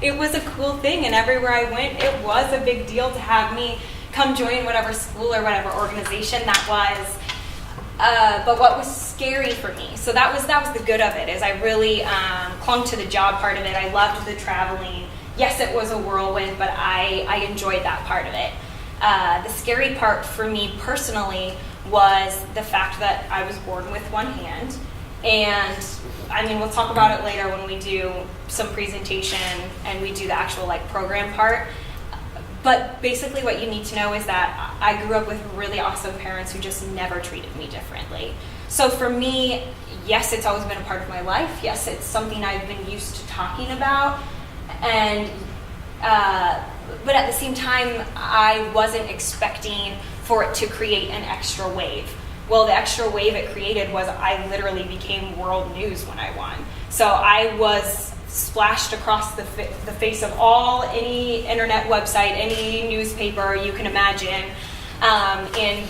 It was a cool thing, and everywhere I went, it was a big deal to have me come join whatever school or whatever organization that was. But what was scary for me, so that was the good of it, is I really clung to the job part of it. I loved the traveling. Yes, it was a whirlwind, but I enjoyed that part of it. The scary part for me personally was the fact that I was born with one hand. And I mean, we'll talk about it later when we do some presentation and we do the actual program part. But basically what you need to know is that I grew up with really awesome parents who just never treated me differently. So for me, yes, it's always been a part of my life. Yes, it's something I've been used to talking about. And but at the same time, I wasn't expecting for it to create an extra wave. Well, the extra wave it created was I literally became world news when I won. So I was splashed across the face of any internet website, any newspaper you can imagine. And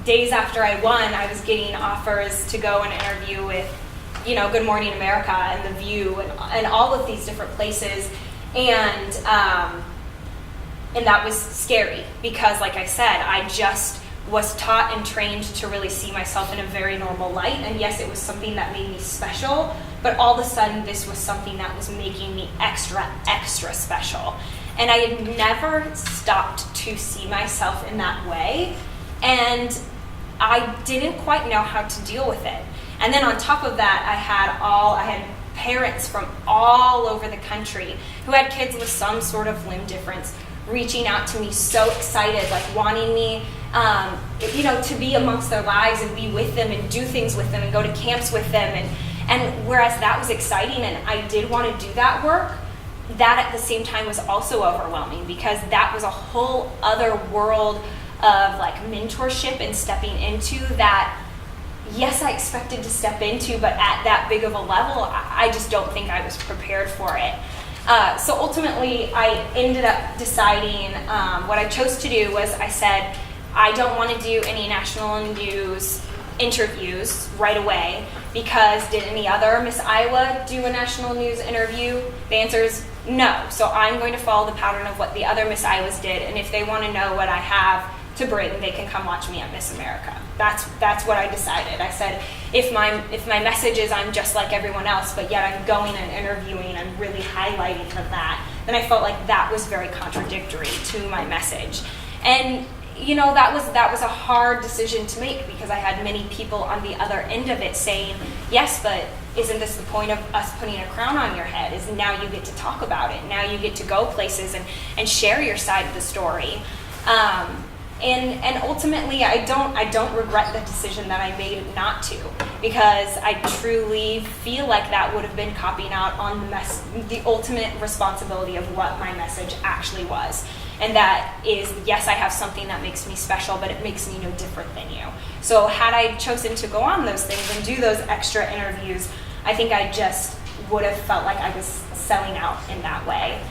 days after I won, I was getting offers to go and interview with, Good Morning America and The View and all of these different places. And that was scary because, like I said, I just was taught and trained to really see myself in a very normal light. And yes, it was something that made me special, but all of a sudden this was something that was making me extra, extra special. And I had never stopped to see myself in that way. And I didn't quite know how to deal with it. And then on top of that, I had parents from all over the country who had kids with some sort of limb difference reaching out to me so excited, wanting me to be amongst their lives and be with them and do things with them and go to camps with them. And whereas that was exciting and I did want to do that work, that at the same time was also overwhelming because that was a whole other world of mentorship and stepping into that, yes, I expected to step into, but at that big of a level, I just don't think I was prepared for it. So ultimately, I ended up deciding what I chose to do was I said, I don't want to do any national news interviews right away because did any other Miss Iowa do a national news interview? The answer is no. So I'm going to follow the pattern of what the other Miss Iowas did, and if they want to know what I have to bring, they can come watch me at Miss America. That's what I decided. I said, if my message is I'm just like everyone else, but yet I'm going and interviewing and really highlighting that, then I felt like that was very contradictory to my message. And that was a hard decision to make because I had many people on the other end of it saying, yes, but isn't this the point of us putting a crown on your head? Is now you get to talk about it. Now you get to go places and share your side of the story. And ultimately, I don't regret the decision that I made not to, because I truly feel like that would have been copying out on the ultimate responsibility of what my message actually was. And that is, yes, I have something that makes me special, but it makes me no different than you. So had I chosen to go on those things and do those extra interviews, I think I just would have felt like I was selling out in that way.